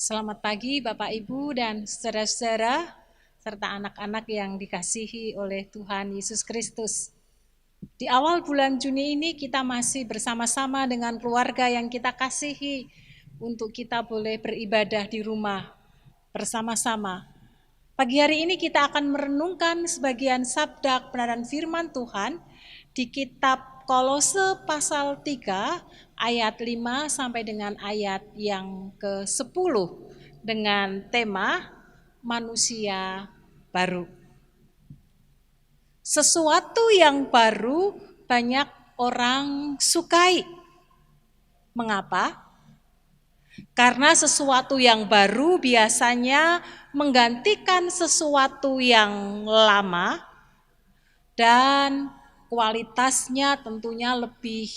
Selamat pagi Bapak Ibu dan saudara-saudara serta anak-anak yang dikasihi oleh Tuhan Yesus Kristus. Di awal bulan Juni ini kita masih bersama-sama dengan keluarga yang kita kasihi untuk kita boleh beribadah di rumah bersama-sama. Pagi hari ini kita akan merenungkan sebagian sabda kebenaran firman Tuhan di kitab Kolose pasal 3 ayat 5 sampai dengan ayat yang ke-10 dengan tema manusia baru. Sesuatu yang baru banyak orang sukai. Mengapa? Karena sesuatu yang baru biasanya menggantikan sesuatu yang lama dan kualitasnya tentunya lebih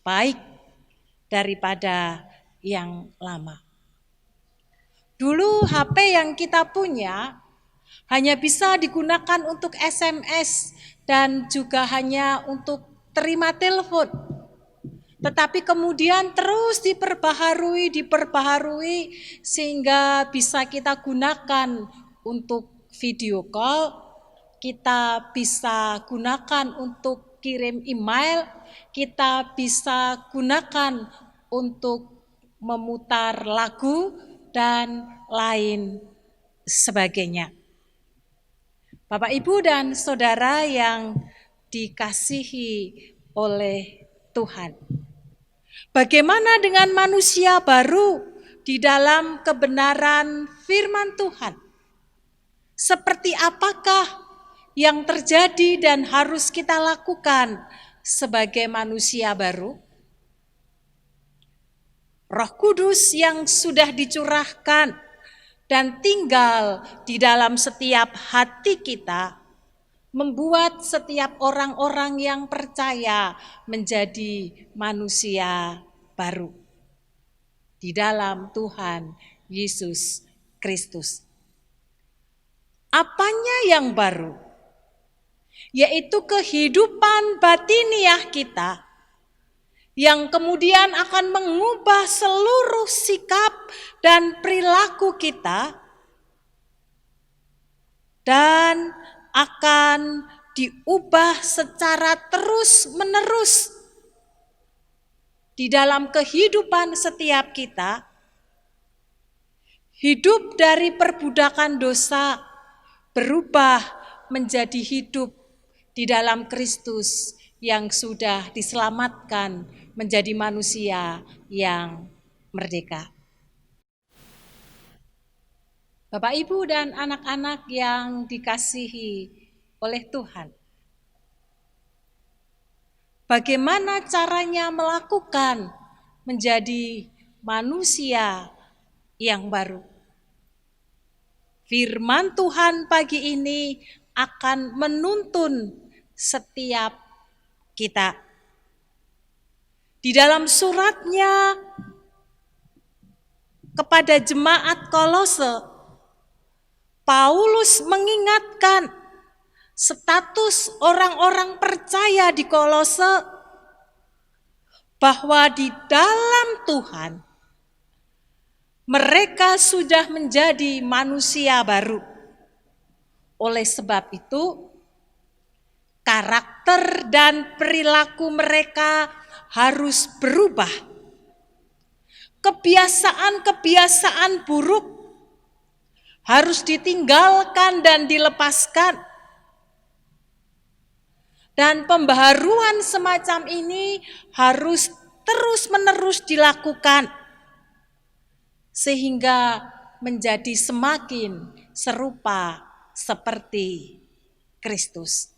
baik daripada yang lama. Dulu HP yang kita punya hanya bisa digunakan untuk SMS dan juga hanya untuk terima telepon. Tetapi kemudian terus diperbaharui sehingga bisa kita gunakan untuk video call, kita bisa gunakan untuk kirim email, kita bisa gunakan untuk memutar lagu dan lain sebagainya. Bapak, Ibu, dan saudara yang dikasihi oleh Tuhan. Bagaimana dengan manusia baru di dalam kebenaran firman Tuhan? Seperti apakah yang terjadi dan harus kita lakukan sebagai manusia baru? Roh Kudus yang sudah dicurahkan dan tinggal di dalam setiap hati kita membuat setiap orang-orang yang percaya menjadi manusia baru di dalam Tuhan Yesus Kristus. Apanya yang baru? Yaitu kehidupan batiniah kita yang kemudian akan mengubah seluruh sikap dan perilaku kita dan akan diubah secara terus-menerus di dalam kehidupan setiap kita. Hidup dari perbudakan dosa berubah menjadi hidup di dalam Kristus yang sudah diselamatkan menjadi manusia yang merdeka. Bapak, Ibu, dan anak-anak yang dikasihi oleh Tuhan. Bagaimana caranya melakukan menjadi manusia yang baru? Firman Tuhan pagi ini akan menuntun setiap kita. Di dalam suratnya kepada jemaat Kolose, Paulus mengingatkan status orang-orang percaya di Kolose bahwa di dalam Tuhan mereka sudah menjadi manusia baru. Oleh sebab itu, karakter dan perilaku mereka harus berubah. Kebiasaan-kebiasaan buruk harus ditinggalkan dan dilepaskan. Dan pembaharuan semacam ini harus terus-menerus dilakukan sehingga menjadi semakin serupa seperti Kristus.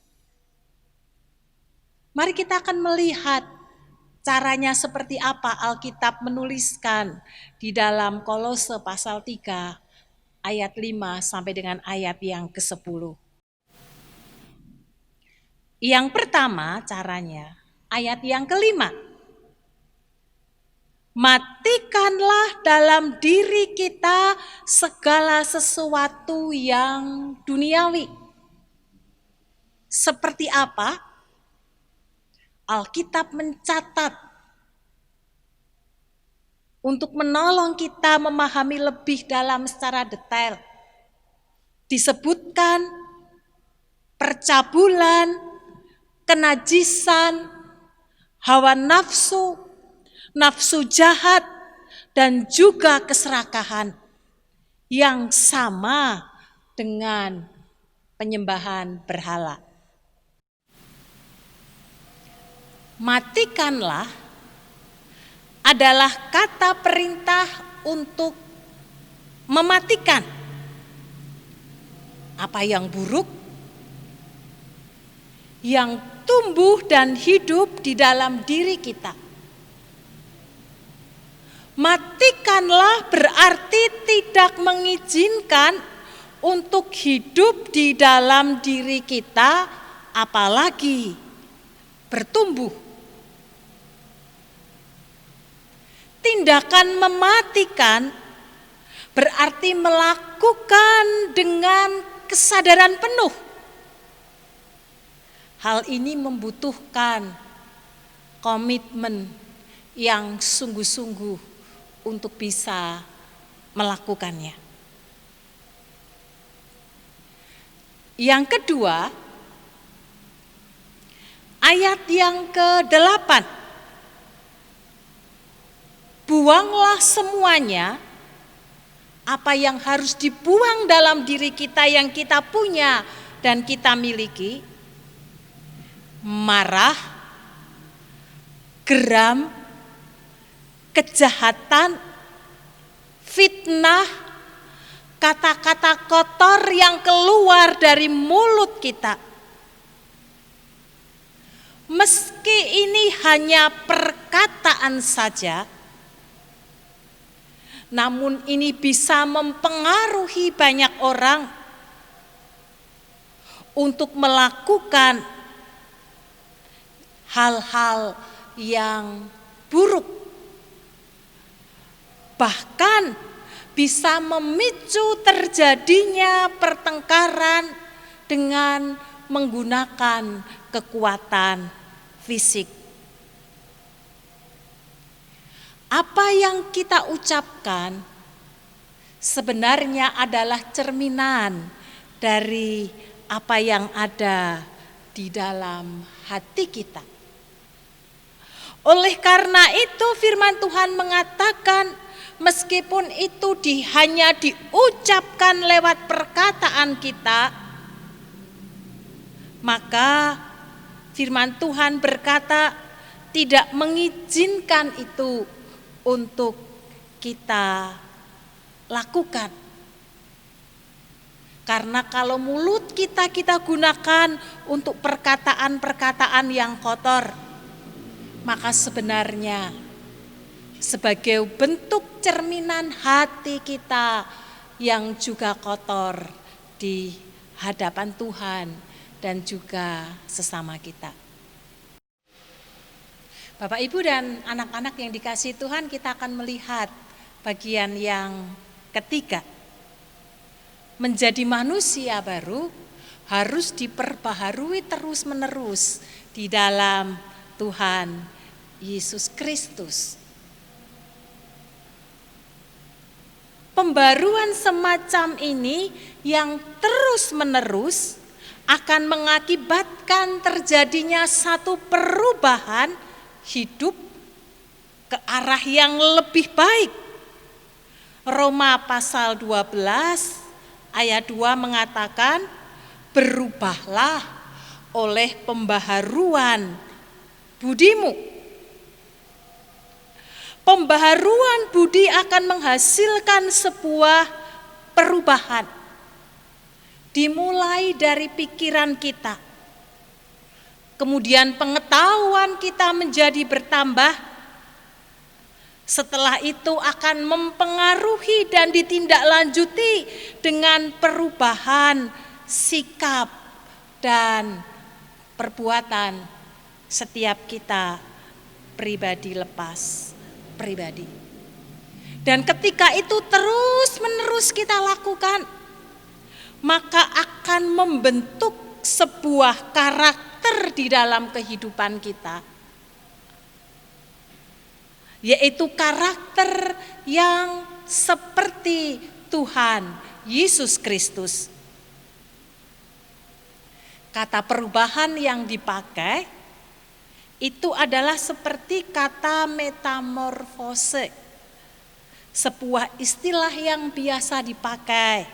Mari kita akan melihat caranya seperti apa Alkitab menuliskan di dalam Kolose pasal 3 ayat 5 sampai dengan ayat yang ke-10. Yang pertama caranya, ayat yang ke-5. Matikanlah dalam diri kita segala sesuatu yang duniawi. Seperti apa? Alkitab mencatat untuk menolong kita memahami lebih dalam secara detail. Disebutkan percabulan, kenajisan, hawa nafsu, nafsu jahat, dan juga keserakahan yang sama dengan penyembahan berhala. Matikanlah adalah kata perintah untuk mematikan apa yang buruk, yang tumbuh dan hidup di dalam diri kita. Matikanlah berarti tidak mengizinkan untuk hidup di dalam diri kita, apalagi bertumbuh. Tindakan mematikan berarti melakukan dengan kesadaran penuh. Hal ini membutuhkan komitmen yang sungguh-sungguh untuk bisa melakukannya. Yang kedua, ayat yang ke-8. Buanglah semuanya apa yang harus dibuang dalam diri kita yang kita punya dan kita miliki. Marah, geram, kejahatan, fitnah, kata-kata kotor yang keluar dari mulut kita. Meski ini hanya perkataan saja, namun ini bisa mempengaruhi banyak orang untuk melakukan hal-hal yang buruk. Bahkan bisa memicu terjadinya pertengkaran dengan menggunakan kekuatan fisik. Apa yang kita ucapkan sebenarnya adalah cerminan dari apa yang ada di dalam hati kita. Oleh karena itu firman Tuhan mengatakan meskipun itu hanya diucapkan lewat perkataan kita, maka firman Tuhan berkata tidak mengizinkan itu untuk kita lakukan. Karena kalau mulut kita gunakan untuk perkataan-perkataan yang kotor, maka sebenarnya sebagai bentuk cerminan hati kita yang juga kotor di hadapan Tuhan dan juga sesama kita. Bapak, Ibu, dan anak-anak yang dikasihi Tuhan, kita akan melihat bagian yang ketiga. Menjadi manusia baru harus diperbaharui terus-menerus di dalam Tuhan Yesus Kristus. Pembaruan semacam ini yang terus-menerus akan mengakibatkan terjadinya satu perubahan hidup ke arah yang lebih baik. Roma pasal 12 ayat 2 mengatakan, berubahlah oleh pembaharuan budimu. Pembaharuan budi akan menghasilkan sebuah perubahan. Dimulai dari pikiran kita. Kemudian pengetahuan kita menjadi bertambah. Setelah itu akan mempengaruhi dan ditindaklanjuti dengan perubahan sikap dan perbuatan setiap kita pribadi lepas pribadi. Dan ketika itu terus-menerus kita lakukan, maka akan membentuk sebuah karakter di dalam kehidupan kita. yaitu karakter yang seperti Tuhan Yesus Kristus. Kata perubahan yang dipakai itu adalah seperti kata metamorfose, sebuah istilah yang biasa dipakai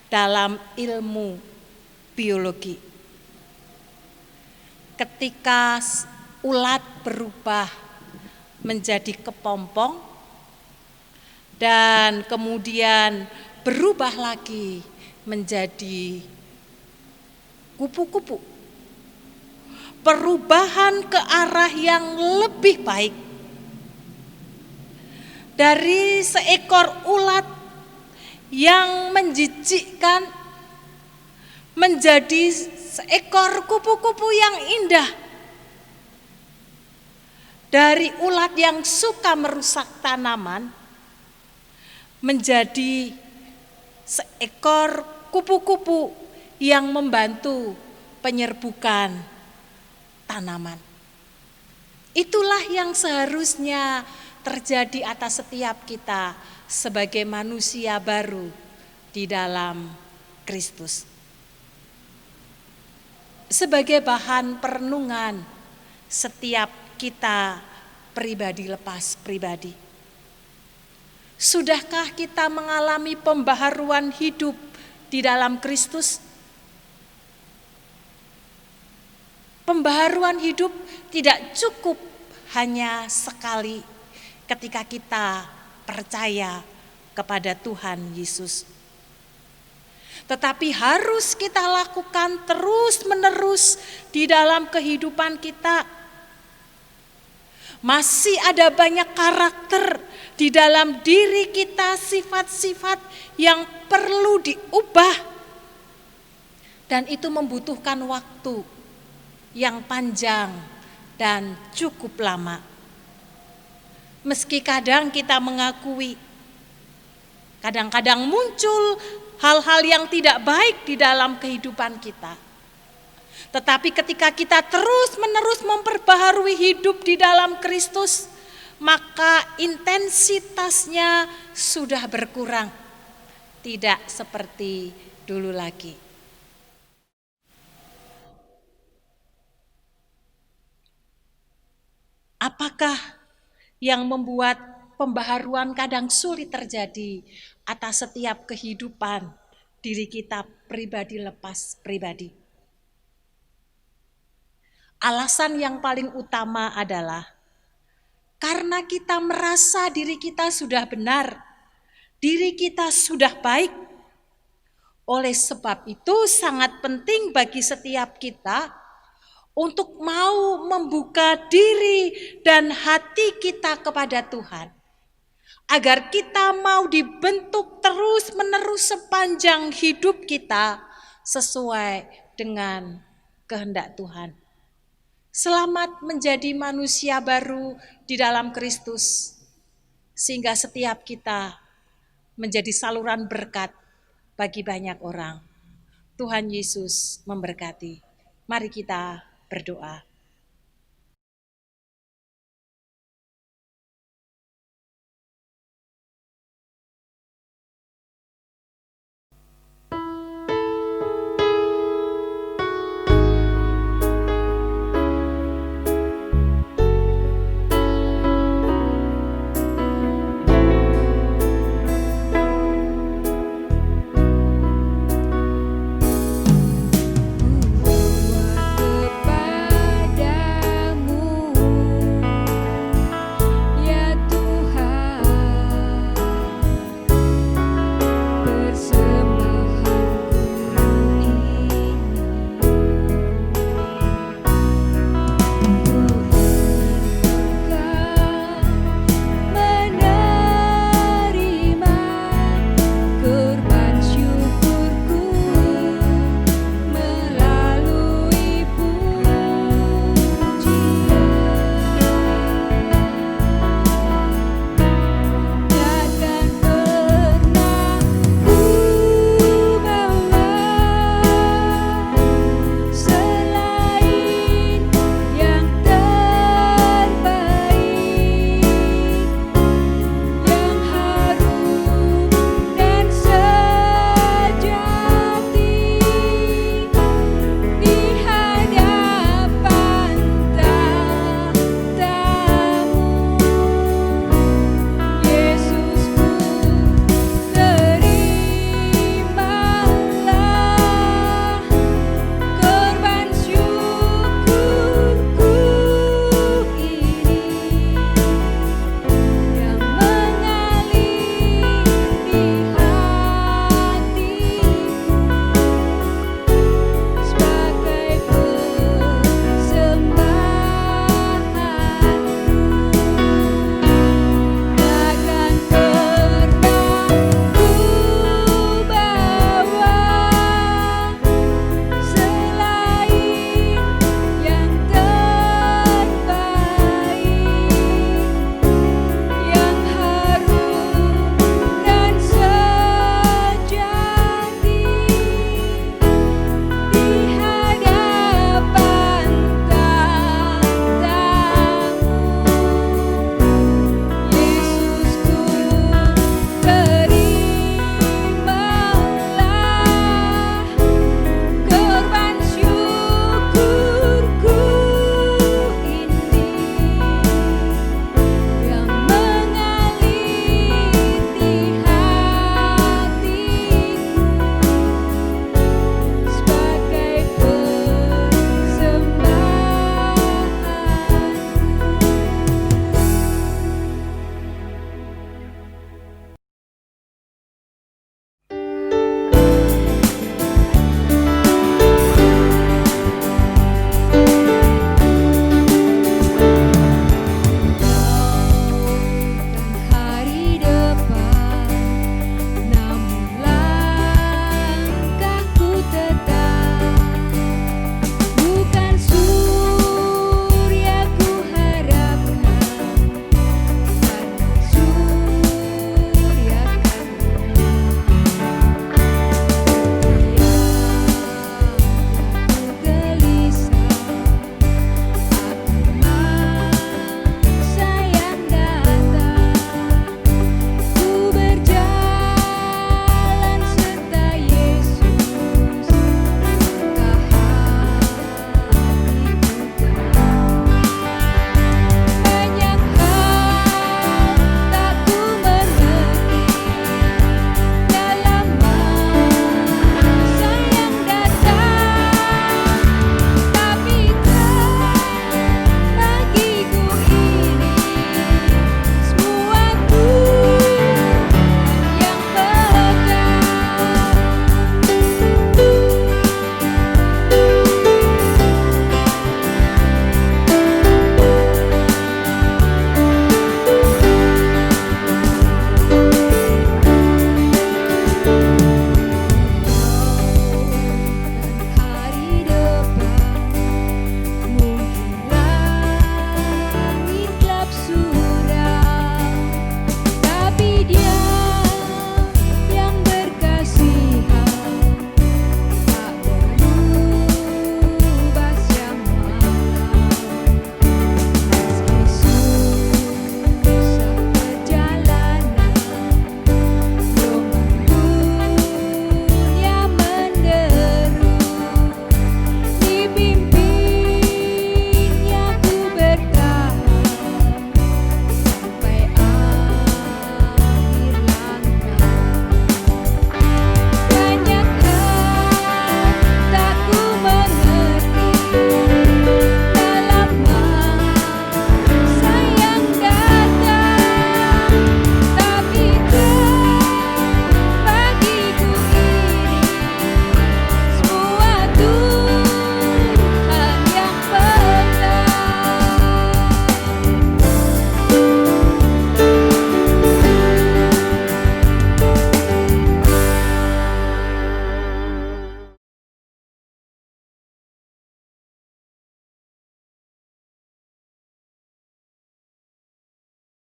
dalam ilmu biologi. Ketika ulat berubah menjadi kepompong dan kemudian berubah lagi menjadi kupu-kupu. Perubahan ke arah yang lebih baik. Dari seekor ulat yang menjijikkan menjadi seekor kupu-kupu yang indah. Dari ulat yang suka merusak tanaman menjadi seekor kupu-kupu yang membantu penyerbukan tanaman. Itulah yang seharusnya terjadi atas setiap kita sebagai manusia baru di dalam Kristus. Sebagai bahan perenungan setiap kita pribadi lepas pribadi. Sudahkah kita mengalami pembaharuan hidup di dalam Kristus? Pembaharuan hidup tidak cukup hanya sekali ketika kita percaya kepada Tuhan Yesus. Tetapi harus kita lakukan terus-menerus di dalam kehidupan kita. Masih ada banyak karakter di dalam diri kita, sifat-sifat yang perlu diubah. Dan itu membutuhkan waktu yang panjang dan cukup lama. Meski kadang kita mengakui, kadang-kadang muncul hal-hal yang tidak baik di dalam kehidupan kita. Tetapi ketika kita terus-menerus memperbaharui hidup di dalam Kristus, maka intensitasnya sudah berkurang. Tidak seperti dulu lagi. Apakah yang membuat pembaharuan kadang sulit terjadi atas setiap kehidupan diri kita pribadi lepas pribadi? Alasan yang paling utama adalah karena kita merasa diri kita sudah benar, diri kita sudah baik. Oleh sebab itu sangat penting bagi setiap kita untuk mau membuka diri dan hati kita kepada Tuhan. Agar kita mau dibentuk terus-menerus sepanjang hidup kita sesuai dengan kehendak Tuhan. Selamat menjadi manusia baru di dalam Kristus, sehingga setiap kita menjadi saluran berkat bagi banyak orang. Tuhan Yesus memberkati. Mari kita berdoa.